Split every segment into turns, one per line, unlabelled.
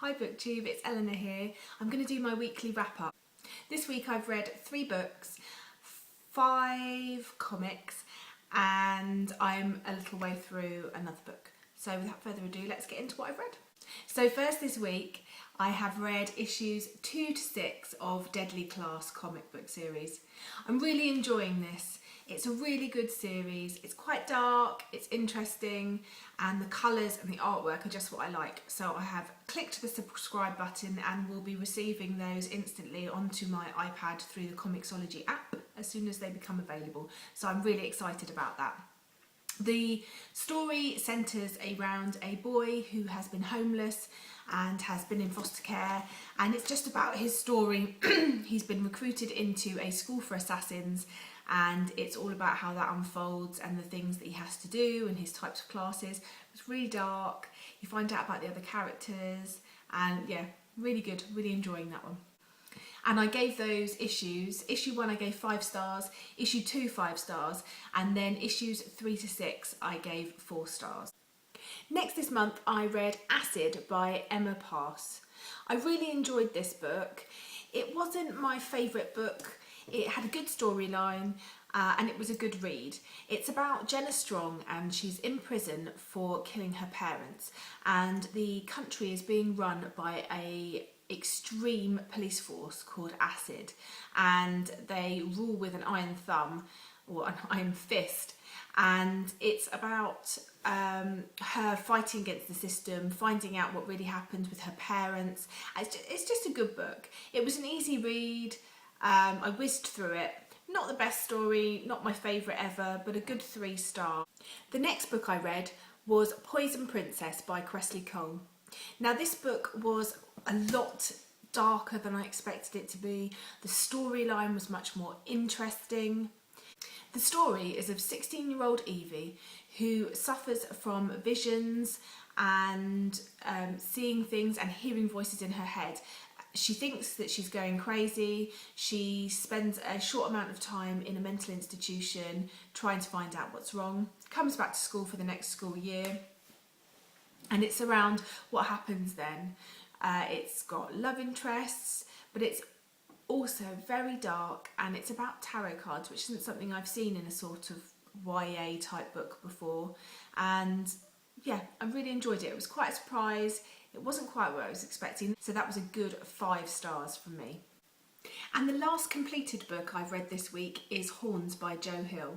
Hi BookTube, it's Eleanor here. I'm going to do my weekly wrap up. This week I've read 3 books, 5 comics, and I'm a little way through another book. So without further ado, let's get into what I've read. So first this week I have read issues 2 to 6 of Deadly Class comic book series. I'm really enjoying this. It's a really good series. It's quite dark, it's interesting, and the colours and the artwork are just what I like. So I have clicked the subscribe button and will be receiving those instantly onto my iPad through the Comixology app as soon as they become available. So I'm really excited about that. The story centres around a boy who has been homeless and has been in foster care, and it's just about his story. He's been recruited into a school for assassins, and it's all about how that unfolds and the things that he has to do and his types of classes. It's really dark. You find out about the other characters, and yeah, really good, really enjoying that one. And I gave those issues, issue 1 I gave 5 stars, issue 2 5 stars, and then issues 3 to 6 I gave 4 stars. Next this month I read Acid by Emma Pass. I really enjoyed this book. It wasn't my favourite book. It had a good storyline and it was a good read. It's about Jenna Strong, and she's in prison for killing her parents, and the country is being run by a extreme police force called Acid, and they rule with an iron thumb or an iron fist, and it's about her fighting against the system, finding out what really happened with her parents. It's just a good book. It was an easy read. I whizzed through it. Not the best story, not my favourite ever, but a good 3 stars. The next book I read was Poison Princess by Kresley Cole. Now this book was a lot darker than I expected it to be. The storyline was much more interesting. The story is of 16-year-old Evie who suffers from visions and seeing things and hearing voices in her head. She thinks that she's going crazy. She spends a short amount of time in a mental institution trying to find out what's wrong. Comes back to school for the next school year, and it's around what happens then. It's got love interests, but it's also very dark, and it's about tarot cards, which isn't something I've seen in a sort of YA type book before. And yeah, I really enjoyed it. It was quite a surprise. It wasn't quite what I was expecting, so that was a good 5 stars from me. And the last completed book I've read this week is Horns by Joe Hill.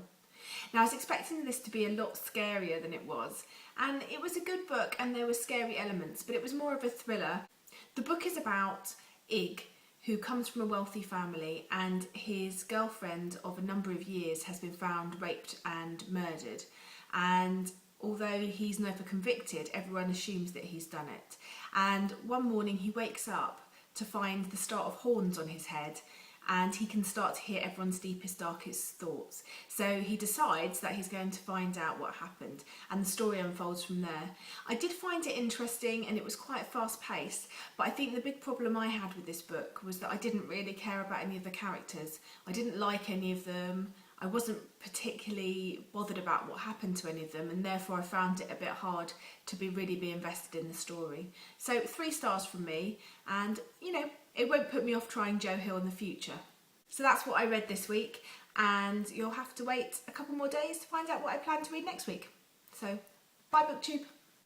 Now I was expecting this to be a lot scarier than it was, and it was a good book and there were scary elements, but it was more of a thriller. The book is about Ig, who comes from a wealthy family, and his girlfriend of a number of years has been found raped and murdered, and although he's never convicted, everyone assumes that he's done it. And one morning he wakes up to find the start of horns on his head, and he can start to hear everyone's deepest, darkest thoughts. So he decides that he's going to find out what happened, and the story unfolds from there. I did find it interesting, and it was quite fast paced, but I think the big problem I had with this book was that I didn't really care about any of the characters. I didn't like any of them. I wasn't particularly bothered about what happened to any of them, and therefore I found it a bit hard to really be invested in the story. So 3 stars from me, and you know, it won't put me off trying Joe Hill in the future. So that's what I read this week, and you'll have to wait a couple more days to find out what I plan to read next week. So bye BookTube.